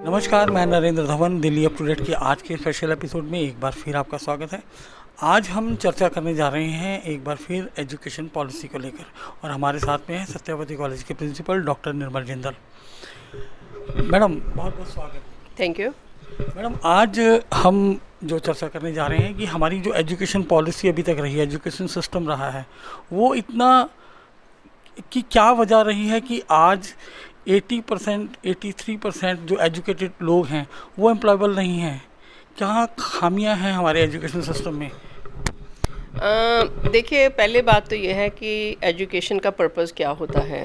नमस्कार, मैं Narendra Dhawan, Delhi up to date की आज के स्पेशल एपिसोड में एक बार फिर आपका स्वागत है। आज हम चर्चा करने जा रहे हैं एक बार फिर एजुकेशन पॉलिसी को लेकर, और हमारे साथ में है सत्यवती कॉलेज के प्रिंसिपल डॉक्टर निर्मल जिंदल। मैडम, बहुत बहुत स्वागत। Thank you. मैडम, आज हम जो चर्चा करने जा रहे हैं कि हमारी जो एजुकेशन पॉलिसी अभी तक रही है, एजुकेशन सिस्टम रहा है, वो इतना कि क्या वजह रही है कि आज 80% 83% जो एजुकेटेड लोग हैं वो एम्प्लॉयबल नहीं हैं। क्या खामियां हैं हमारे एजुकेशन सिस्टम में? देखिए, पहले बात तो ये है कि एजुकेशन का पर्पस क्या होता है।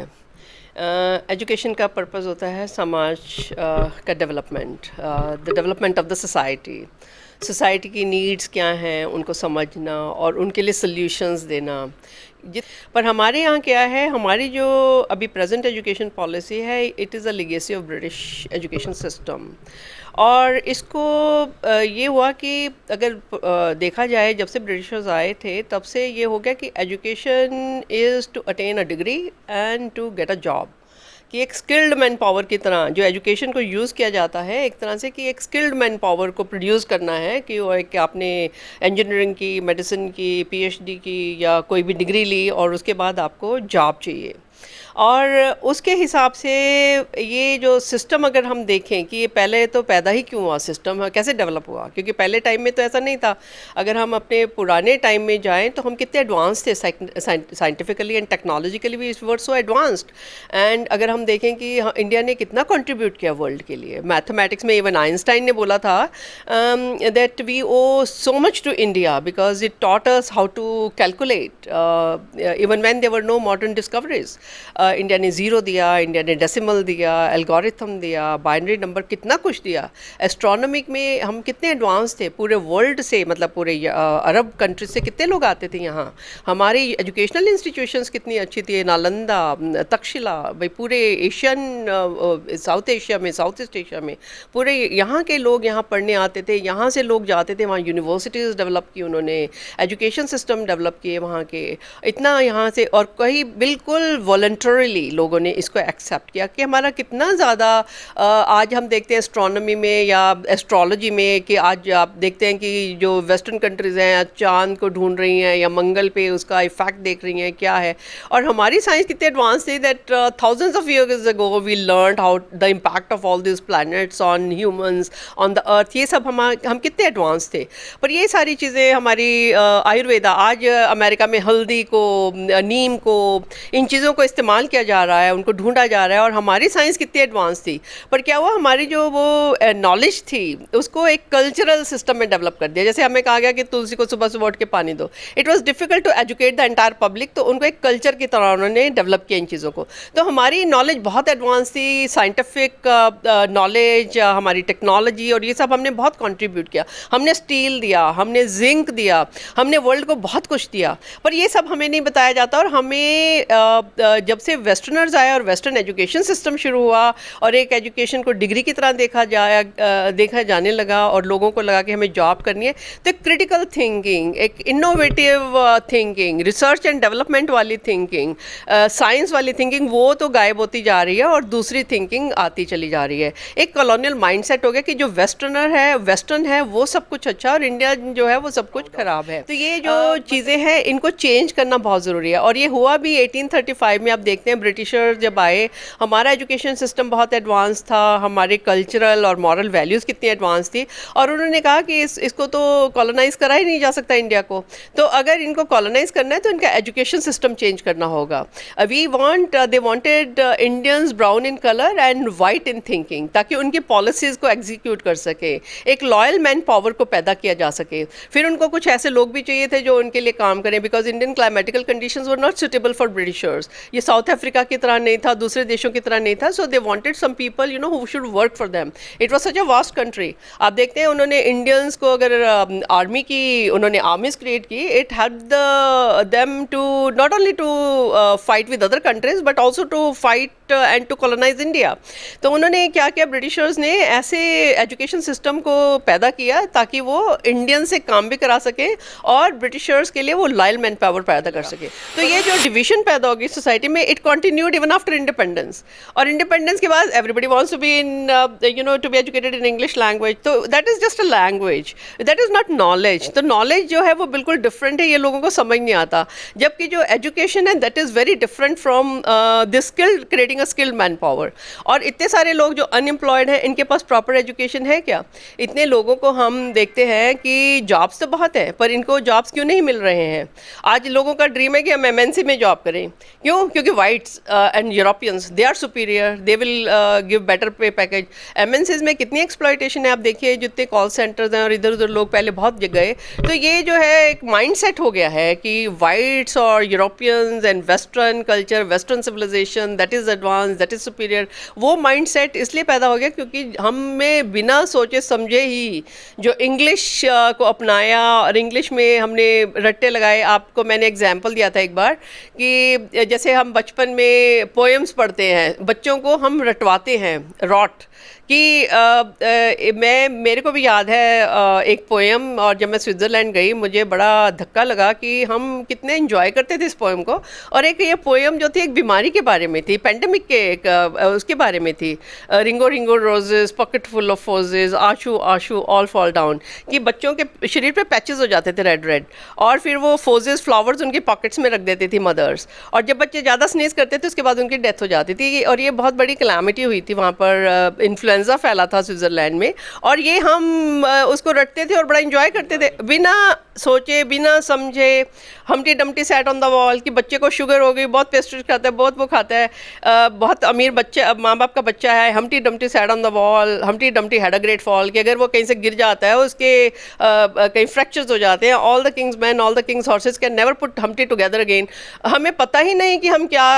एजुकेशन का पर्पस होता है समाज का development, the development of the society की नीड्स क्या हैं उनको समझना और उनके लिए सल्यूशंस देना। पर हमारे यहाँ क्या है, हमारी जो अभी प्रेजेंट एजुकेशन पॉलिसी है, it is a legacy of British education system. और इसको ये हुआ कि अगर देखा जाए, जब से ब्रिटिशर्स आए थे तब से ये हो गया कि education is to attain a degree and to get a job, कि एक स्किल्ड मैन पावर की तरह जो एजुकेशन को यूज़ किया जाता है एक तरह से, कि एक स्किल्ड मैन पावर को प्रोड्यूस करना है, कि वो एक आपने इंजीनियरिंग की, मेडिसिन की, पीएचडी की या कोई भी डिग्री ली और उसके बाद आपको जॉब चाहिए। और उसके हिसाब से ये जो सिस्टम अगर हम देखें कि ये पहले तो पैदा ही क्यों हुआ, सिस्टम कैसे डेवलप हुआ, क्योंकि पहले टाइम में तो ऐसा नहीं था। अगर हम अपने पुराने टाइम में जाएं तो हम कितने एडवांस थे साइंटिफिकली एंड टेक्नोलॉजिकली भी, इस वर्ड सो एडवांस्ड। एंड अगर हम देखें कि इंडिया ने कितना कंट्रीब्यूट किया वर्ल्ड के लिए, मैथमेटिक्स में इवन आइंस्टाइन ने बोला था that we owe so much to India because it taught us how to calculate even when there were no modern discoveries. India ने ज़ीरो दिया, इंडिया ने डेसिमल दिया, एल्गोरिथम दिया, बाइनरी नंबर, कितना कुछ दिया। एस्ट्रोनॉमिक में हम कितने एडवांस थे पूरे वर्ल्ड से, मतलब पूरे अरब कंट्रीज से कितने लोग आते थे यहाँ। हमारी एजुकेशनल इंस्टीट्यूशंस कितनी अच्छी थी, नालंदा, तक्षशिला, भाई पूरे एशियन, साउथ एशिया में, साउथ ईस्ट एशिया में पूरे यहाँ के लोग यहाँ पढ़ने आते थे, यहाँ से लोग जाते थे वहाँ। यूनिवर्सिटीज़ डेवलप की उन्होंने, एजुकेशन सिस्टम डेवलप किए वहाँ के, इतना यहाँ से। और कहीं बिल्कुल वॉलंटरीली लोगों ने इसको एक्सेप्ट किया कि हमारा कितना ज़्यादा। आज हम देखते हैं एस्ट्रोनॉमी में या एस्ट्रोलॉजी में कि आज आप देखते हैं कि जो वेस्टर्न कंट्रीज़ हैं चांद को ढूंढ रही हैं या मंगल पे उसका इफेक्ट देख रही हैं क्या है। और हमारी साइंस कितनी एडवांस थी that thousands of years ago we learned how the impact of all this planets on humans, on the earth. ये सब हम कितने एडवांस थे। पर ये सारी चीज़ें हमारी आयुर्वेदा, आज अमेरिका में हल्दी को, नीम को, इन चीज़ों को इस्तेमाल किया जा रहा है, उनको ढूंढा जा रहा है। और हमारी साइंस कितनी एडवांस थी, पर क्या हुआ, हमारी जो वो नॉलेज थी उसको एक कल्चरल सिस्टम में डेवलप कर दिया। जैसे हमें कहा गया कि तुलसी को सुबह सुबह उठ के पानी दो। It was difficult to educate the entire public, तो उनको एक कल्चर की तरह उन्होंने डेवलप किया इन चीज़ों को। तो हमारी नॉलेज बहुत एडवांस थी, साइंटिफिक नॉलेज, हमारी टेक्नोलॉजी, और ये सब हमने बहुत कॉन्ट्रीब्यूट किया। हमने स्टील दिया, हमने जिंक दिया, हमने वर्ल्ड को बहुत कुछ दिया, पर ये सब हमें नहीं बताया जाता। और हमें जब से वेस्टर्नर्स आए और वेस्टर्न एजुकेशन सिस्टम शुरू हुआ और एक एजुकेशन को डिग्री की तरह देखा जाने लगा और लोगों को लगा कि हमें जॉब करनी है, तो क्रिटिकल थिंकिंग, एक innovative thinking, research and development वाली थिंकिंग, साइंस वाली थिंकिंग, वो तो गायब होती जा रही है और दूसरी थिंकिंग आती चली जा रही है। एक कॉलोनियल माइंडसेट हो गया कि जो वेस्टर्न है वो सब कुछ अच्छा और इंडिया जो है वो सब कुछ खराब है। तो ये जो चीज़ें हैं इनको चेंज करना बहुत ज़रूरी है। और ये हुआ भी 1835 में। आप देखते हैं ब्रिटिशर जब आए, हमारा एजुकेशन सिस्टम बहुत एडवांस था, हमारे कल्चरल और मॉरल वैल्यूज़ कितनी एडवांस थी, और उन्होंने कहा कि इसको तो कॉलोनाइज करा ही नहीं जा सकता इंडिया को। तो अगर इनको कॉलोनाइज करना है तो इनका एजुकेशन सिस्टम चेंज करना होगा। They wanted Indians brown in colour and white in thinking, ताकि उनकी पॉलिसीज़ को एग्जीक्यूट कर सके, एक लॉयल मैन पावर को पैदा किया जा सके। फिर उनको कुछ ऐसे लोग भी चाहिए थे जो उनके लिए काम करें, because Indian climatical conditions were not suitable for Britishers. ये साउथ अफ्रीका की तरह नहीं था, दूसरे देशों की तरह नहीं था। So they wanted some people who should work for them. It was such a vast country. आप देखते हैं उन्होंने इंडियंस को, अगर आर्मी की उन्होंने आर्मीज क्रिएट की, it helped them to not only to fight with other countries but also to fight and to colonise India. तो उन्होंने क्या किया, ब्रिटिशर्स ने ऐसे एजुकेशन सिस्टम को पैदा किया ताकि वो इंडियन से काम भी करा सके और ब्रिटिशर्स के लिए वो लॉयल मैन पावर पैदा कर सके। तो ये जो डिवीजन पैदा होगी सोसाइटी में, it continued even after independence. और इंडिपेंडेंस के बाद everybody wants to be in to be educated in English language. तो that is just a language, that is not knowledge. तो नॉलेज जो है वो बिल्कुल डिफरेंट है, ये लोगों को समझ नहीं आता। जबकि जो एजुकेशन है that is very different from this skilled, creating a skilled man power. और इतने सारे लोग जो अनएम्प्लॉयड हैं, इनके पास प्रॉपर एजुकेशन है क्या? इतने लोगों को हम देखते हैं कि जॉब्स तो बहुत है पर इनको जॉब्स क्यों नहीं मिल रहे हैं? आज लोगों का ड्रीम है कि हम एमएनसी में जॉब करें। क्यों? क्योंकि whites and Europeans they are superior, they will give better pay package. MNCs में कितनी एक्सप्लॉयटेशन है आप देखिए, जितने कॉल सेंटर्स हैं और इधर उधर लोग पहले बहुत गए। तो ये जो है एक माइंडसेट हो गया है कि वाइट्स और Europeans and western culture, western civilisation that is advance, that is superior. वो माइंडसेट इसलिए पैदा हो गया क्योंकि हमें बिना सोचे समझे ही जो इंग्लिश को अपनाया और इंग्लिश में हमने रट्टे लगाए। आपको मैंने एग्जाम्पल दिया था एक बार कि जैसे हम बचपन में पोएम्स पढ़ते हैं, बच्चों को हम रटवाते हैं रॉट कि मेरे को भी याद है एक पोएम। और जब मैं स्विट्ज़रलैंड गई मुझे बड़ा धक्का लगा कि हम कितने एंजॉय करते थे इस पोएम को। और एक ये पोएम जो थी एक बीमारी के बारे में थी, पेंडेमिक के एक उसके बारे में थी। Ringo ringo roses pocket full of posies, atishoo atishoo all fall down, कि बच्चों के शरीर पे पैचेस हो जाते थे रेड रेड, और फिर वो फोजेस फ्लावर्स उनके पॉकेट्स में रख देती थी मदर्स। और जब बच्चे ज़्यादा स्नीज करते थे उसके बाद उनकी डेथ हो जाती थी। और ये बहुत बड़ी कैलामिटी हुई थी वहाँ पर, इन्फ्लुएंजा फैला था स्विट्ज़रलैंड में। और ये हम उसको रटते थे और बड़ा एंजॉय करते थे बिना सोचे बिना समझे। हमटी Dumpty sat on the wall, कि बच्चे को शुगर हो गई, बहुत पेस्ट्रीज खाता है, बहुत वो खाता है, बहुत अमीर बच्चे माँ बाप का बच्चा है। हमटी Dumpty sat on the wall, हमटी Dumpty had a great fall, कि अगर वो कहीं से गिर जाता है उसके कहीं फ्रैक्चर्स हो जाते हैं। All the Kings man, all the Kings horses can never put हमटी together again. हमें पता ही नहीं कि हम क्या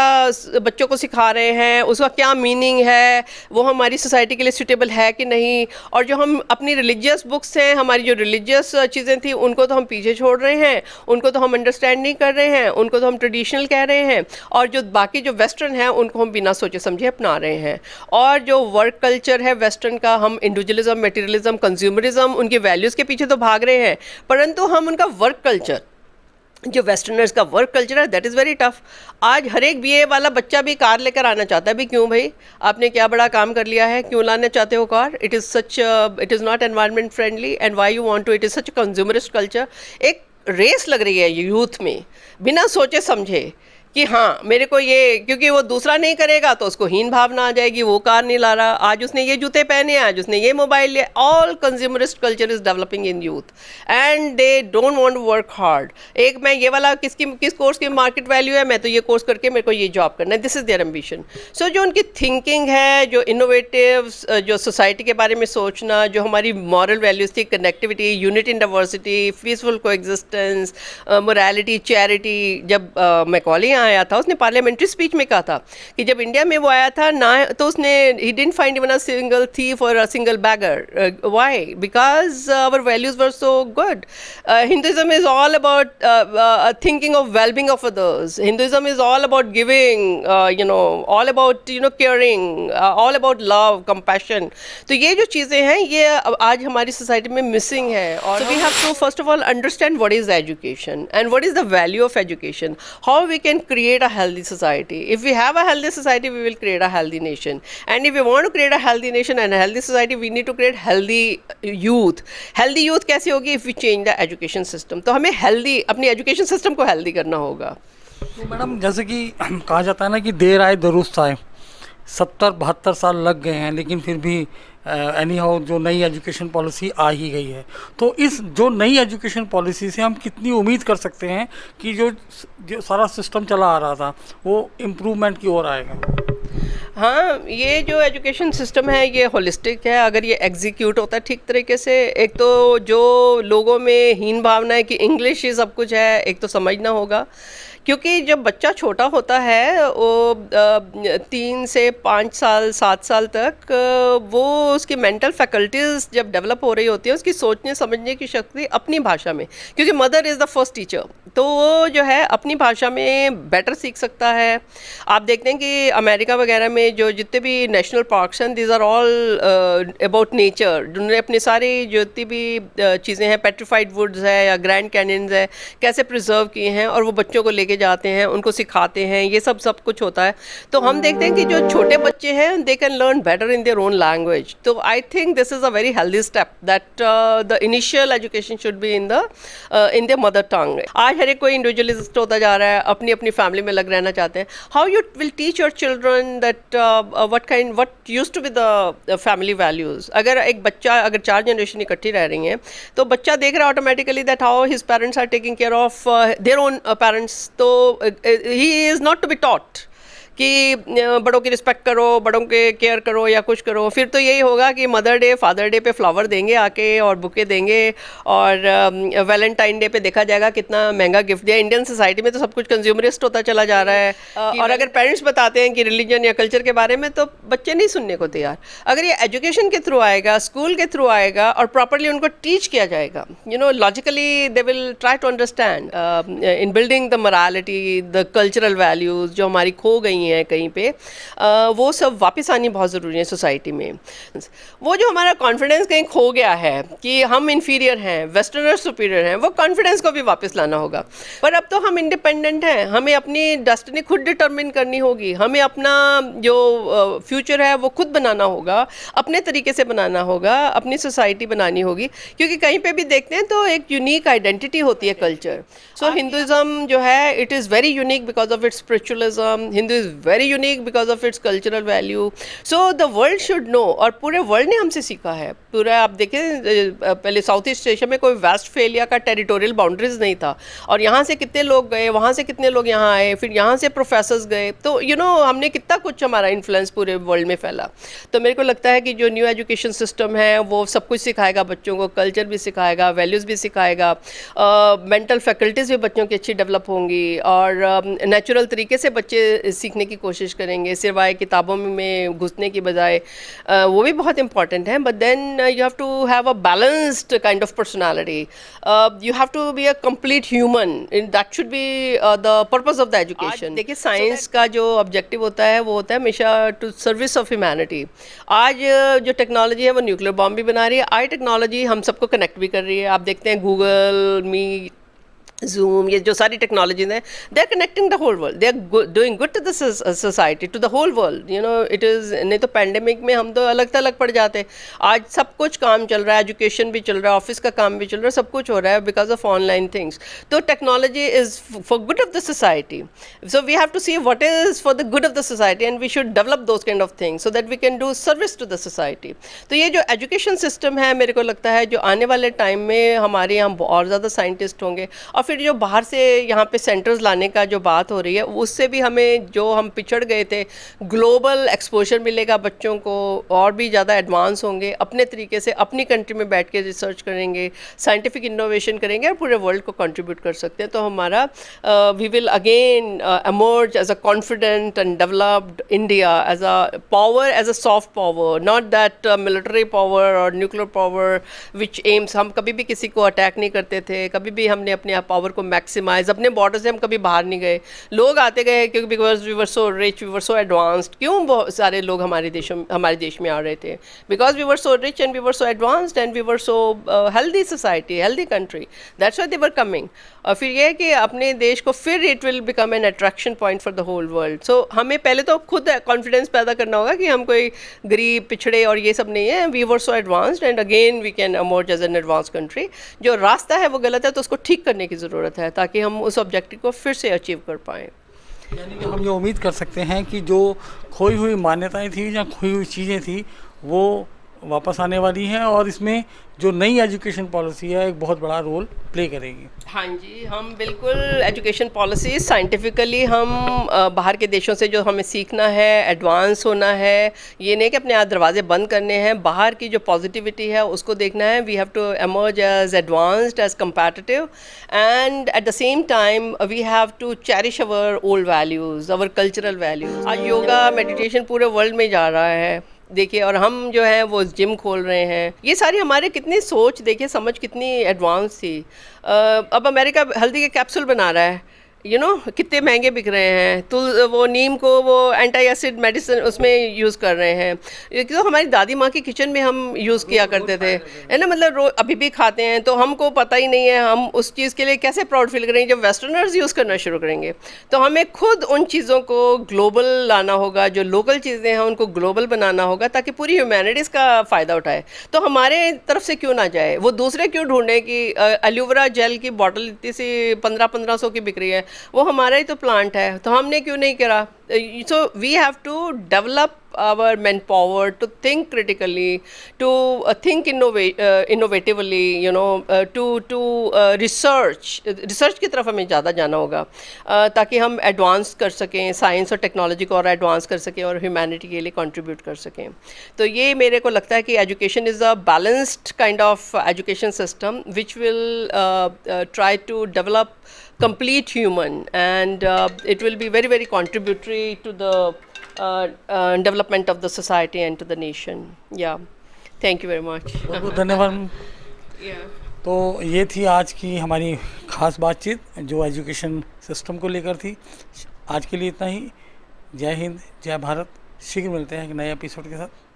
बच्चों को सिखा रहे हैं, उसका क्या मीनिंग है, वो हमारी सोसाइटी के लिए सूटेबल है कि नहीं। और जो हम अपनी रिलीजियस बुक्स हैं, हमारी जो रिलीजियस चीज़ें थी, उनको तो हम पीछे छोड़ रहे हैं, उनको तो हम अंडरस्टैंड नहीं कर रहे हैं, उनको तो हम ट्रेडिशनल कह रहे हैं। और जो बाकी जो वेस्टर्न है उनको हम बिना सोचे समझे अपना रहे हैं। और जो वर्क कल्चर है वेस्टर्न का, हम इंडिविजुअलिज्म, मटेरियलिज्म, कंज्यूमरिज्म, उनकी वैल्यूज़ के पीछे तो भाग रहे हैं, परंतु हम उनका वर्क कल्चर, जो वेस्टर्नर्स का वर्क कल्चर है दैट इज़ वेरी टफ। आज हर एक बीए वाला बच्चा भी कार लेकर आना चाहता है। भी क्यों भाई, आपने क्या बड़ा काम कर लिया है, क्यों लाना चाहते हो car? It is not environment friendly and why you want to, it is such consumerist culture. एक रेस लग रही है यूथ में बिना सोचे समझे कि हाँ मेरे को ये, क्योंकि वो दूसरा नहीं करेगा तो उसको हीन भावना आ जाएगी, वो कार नहीं ला रहा, आज उसने ये जूते पहने, आज उसने ये मोबाइल लिया। All consumerist culture is developing in youth and they don't want to work hard. एक मैं ये वाला किस कोर्स की मार्केट वैल्यू है, मैं तो ये कोर्स करके मेरे को ये जॉब करना है, दिस इज़ देयर एम्बिशन। सो जो उनकी थिंकिंग है, जो इनोवेटिव, जो सोसाइटी के बारे में सोचना, जो हमारी मॉरल वैल्यूज़ थी, connectivity, unity in diversity, peaceful coexistence, morality, charity. जब मैकॉले आया था उसने पार्लियामेंट्री स्पीच में कहा था कि जब इंडिया में वो आया था ना, तो उसने ही didn't find even a single thief और a single beggar. Why? Because our values were so good. Hinduism is all about thinking of wellbeing of others. Hinduism is all about giving, all about caring, all about love, compassion. तो ये जो चीज़ें हैं ये आज हमारी society में missing है। और we have to first of all understand what is education and what is the value of education, how we can create a healthy society. If we have a healthy society, we will create a healthy nation. And if we want to create a healthy nation and a healthy society, we need to create healthy youth. Healthy youth कैसे होगी? If we change the education system. तो हमें healthy, अपनी education system को healthy करना होगा। तो madam जैसे कि कहा जाता है ना कि देर आए दुरुस्त आए, 70-72 साल लग गए हैं लेकिन फिर भी एनी हाउ जो नई एजुकेशन पॉलिसी आ ही गई है। तो इस जो नई एजुकेशन पॉलिसी से हम कितनी उम्मीद कर सकते हैं कि जो सारा सिस्टम चला आ रहा था वो इम्प्रूवमेंट की ओर आएगा? हाँ, ये जो एजुकेशन सिस्टम है ये होलिस्टिक है। अगर ये एग्जीक्यूट होता है ठीक तरीके से, एक तो जो लोगों में हीन भावना है कि इंग्लिश ही सब कुछ है, एक तो समझना होगा। क्योंकि जब बच्चा छोटा होता है वो 3 से 5 साल 7 साल तक वो उसकी मेंटल फैकल्टीज जब डेवलप हो रही होती है, उसकी सोचने समझने की शक्ति अपनी भाषा में, क्योंकि mother is the first teacher, तो वो जो है अपनी भाषा में बेटर सीख सकता है। आप देखते हैं कि अमेरिका वगैरह में जो जितने भी नेशनल पार्क्स हैं, these are all about nature, जिन्होंने अपनी सारी जितनी भी चीज़ें हैं, पेट्रीफाइड वुड्स है या ग्रैंड कैनियंस है, कैसे प्रिजर्व किए हैं और वो बच्चों को लेके जाते हैं, उनको सिखाते हैं, ये सब कुछ होता है। तो हम देखते हैं कि जो छोटे बच्चे हैं they can learn better in their own language. तो I think this is a very healthy step that the initial education should be in the mother tongue. आज हर एक कोई इंडिविजुअलिस्ट होता जा रहा है, अपनी अपनी फैमिली में लग रहना चाहते हैं। How you will teach your children that what used to be the family values. अगर 4 जनरेशन इकट्ठी रह रही हैं तो बच्चा देख रहा है automatically that how his parents are taking care of their own parents, तो he is not to be taught कि बड़ों की रिस्पेक्ट करो, बड़ों के केयर करो या कुछ करो। फिर तो यही होगा कि मदर डे फादर डे पे फ्लावर देंगे आके और बुके देंगे, और वैलेंटाइन डे पे देखा जाएगा कितना महंगा गिफ्ट दिया। इंडियन सोसाइटी में तो सब कुछ कंज्यूमरिस्ट होता चला जा रहा है। और अगर पेरेंट्स बताते हैं कि रिलीजन या कल्चर के बारे में, तो बच्चे नहीं सुनने को तैयार। अगर ये एजुकेशन के थ्रू आएगा, स्कूल के थ्रू आएगा और प्रॉपरली उनको टीच किया जाएगा, logically they will try to understand in building the morality, the cultural values जो हमारी खो गई हैं कहीं पे, वो सब वापस आनी बहुत ज़रूरी है सोसाइटी में। वो जो हमारा कॉन्फिडेंस कहीं खो गया है कि हम इन्फीरियर हैं, वेस्टर्नर सुपीरियर हैं, वो कॉन्फिडेंस को भी वापस लाना होगा। पर अब तो हम इंडिपेंडेंट हैं, हमें अपनी डेस्टिनी खुद डिटरमिन करनी होगी, हमें अपना जो फ्यूचर है वो खुद बनाना होगा, अपने तरीके से बनाना होगा, अपनी सोसाइटी बनानी होगी। क्योंकि कहीं पे भी देखते हैं तो एक यूनिक आइडेंटिटी होती है कल्चर। सो हिंदुज़म जो है it is very unique because of its spiritualism, Hindu is very unique because of its cultural value. So the world should know, और पूरे वर्ल्ड ने हमसे सीखा है। पूरा आप देखें, पहले साउथ ईस्ट एशिया में कोई वेस्टफेलिया का टेरिटोरियल बाउंड्रीज नहीं था, और यहाँ से कितने लोग गए, वहाँ से कितने लोग यहाँ आए, फिर यहाँ से प्रोफेसर्स गए, तो हमने कितना कुछ, हमारा इन्फ्लुएंस पूरे वर्ल्ड में फैला। तो मेरे को लगता है कि जो न्यू एजुकेशन सिस्टम है वो सब कुछ सिखाएगा बच्चों को, कल्चर भी सिखाएगा, वैल्यूज़ भी सिखाएगा, मेंटल फैकल्टीज़ भी बच्चों की अच्छी डेवलप होंगी, और नेचुरल तरीके से बच्चे सीखने की कोशिश करेंगे, सिवाय किताबों में घुसने की बजाय। वो भी बहुत इंपॉर्टेंट है। But then you have to have a balanced kind of personality. You have to be a complete human, and that should be the purpose of the education. देखिए साइंस का जो ऑब्जेक्टिव होता है वो होता है हमेशा टू सर्विस ऑफ ह्यूमैनिटी। आज जो टेक्नोलॉजी है वो न्यूक्लियर बॉम्ब भी बना रही है, आई टेक्नोलॉजी हम सबको कनेक्ट भी कर रही है। आप देखते हैं गूगल मीट, Zoom, ये जो सारी टेक्नोलॉजीज हैं, they are connecting the whole world, they are doing good to the society, to the whole world. It is, नहीं तो पैंडेमिक में हम तो अलग थलग पड़ जाते। आज सब कुछ काम चल रहा है, एजुकेशन भी चल रहा है, ऑफिस का काम भी चल रहा है, सब कुछ हो रहा है बिकॉज ऑफ ऑनलाइन थिंग्स। तो technology is for good of the society, so we have to see what is for the good of the society, and we should develop those kind of things so that we can do service to the society. तो ये जो education system है, मेरे को लगता है जो आने वाले टाइम में हमारे यहाँ और ज़्यादा साइंटिस्ट होंगे, और फिर जो बाहर से यहाँ पे सेंटर्स लाने का जो बात हो रही है, उससे भी हमें, जो हम पिछड़ गए थे, ग्लोबल एक्सपोजर मिलेगा बच्चों को, और भी ज़्यादा एडवांस होंगे, अपने तरीके से अपनी कंट्री में बैठ के रिसर्च करेंगे, साइंटिफिक इनोवेशन करेंगे और पूरे वर्ल्ड को कंट्रीब्यूट कर सकते हैं। तो हमारा we will again emerge as a confident and developed India, as a power, as a soft power, not that military power और न्यूक्लियर पावर विच एम्स। हम कभी भी किसी को अटैक नहीं करते थे, कभी भी हमने अपने पावर को मैक्सिमाइज, अपने बॉर्डर से हम कभी बाहर नहीं गए। लोग आते गए क्योंकि because we were so rich, we were so advanced. क्यों बहुत सारे लोग हमारे देश में आ रहे थे? Because we were so rich and we were so advanced and we were so healthy society, healthy country, that's why they were coming. और फिर ये है कि अपने देश को, फिर it will become an attraction point for the whole world. So हमें पहले तो खुद कॉन्फिडेंस पैदा करना होगा कि हम कोई गरीब, पिछड़े और ये सब नहीं है। We were so advanced and again we can emerge as an advance country. जो रास्ता है वो गलत है तो उसको ठीक करने की ज़रूरत है, ताकि हम उस ऑब्जेक्टिव को फिर से अचीव कर पाएँ। यानी कि हम ये उम्मीद कर सकते हैं कि जो खोई हुई मान्यताएं थी या खोई हुई चीज़ें थी वो वापस आने वाली हैं और इसमें जो नई एजुकेशन पॉलिसी है एक बहुत बड़ा रोल प्ले करेगी। हाँ जी, हम बिल्कुल एजुकेशन पॉलिसी साइंटिफिकली हम बाहर के देशों से जो हमें सीखना है, एडवांस होना है, ये नहीं कि अपने यहाँ दरवाजे बंद करने हैं, बाहर की जो पॉजिटिविटी है उसको देखना है। We have to emerge as advanced, as competitive, and at the same time we have to cherish our old values, our cultural values. आज योगा मेडिटेशन पूरे वर्ल्ड में जा रहा है देखिए, और हम जो है वो जिम खोल रहे हैं। ये सारी हमारे कितनी सोच देखिए, समझ कितनी एडवांस थी। अब अमेरिका हल्दी के कैप्सूल बना रहा है, कितने महंगे बिक रहे हैं। तो वो नीम को वो एंटी एसिड मेडिसिन उसमें यूज़ कर रहे हैं। ये तो हमारी दादी माँ की किचन में हम यूज़ किया करते थे, है ना, मतलब अभी भी खाते हैं। तो हमको पता ही नहीं है हम उस चीज़ के लिए कैसे प्राउड फील करेंगे जब वेस्टर्नर्स यूज़ करना शुरू करेंगे। तो हमें खुद उन चीज़ों को ग्लोबल लाना होगा, जो लोकल चीज़ें हैं उनको ग्लोबल बनाना होगा, ताकि पूरी ह्यूमैनिटी इसका फ़ायदा उठाए। तो हमारे तरफ से क्यों ना जाए, वो दूसरे क्यों ढूंढें कि एलोवेरा जेल की बॉटल इतनी सी 1500 की बिक रही है, वो हमारा ही तो प्लांट है, तो हमने क्यों नहीं करा। So we have to develop our manpower to think critically, to think innovatively, to research की तरफ हमें ज़्यादा जाना होगा, ताकि हम एडवांस कर सकें, साइंस और टेक्नोलॉजी को और एडवांस कर सकें और ह्यूमैनिटी के लिए कंट्रीब्यूट कर सकें। तो ये मेरे को लगता है कि education is a balanced kind of education system which will try to develop complete human, and it will be very, very contributory to the development of the society and to the nation. Yeah, thank you very much. बहुत बहुत धन्यवाद। Yeah. तो ये थी आज की हमारी ख़ास बातचीत जो एजुकेशन सिस्टम को लेकर थी। आज के लिए इतना ही। जय हिंद, जय भारत। शीघ्र मिलते हैं एक नए एपिसोड के साथ।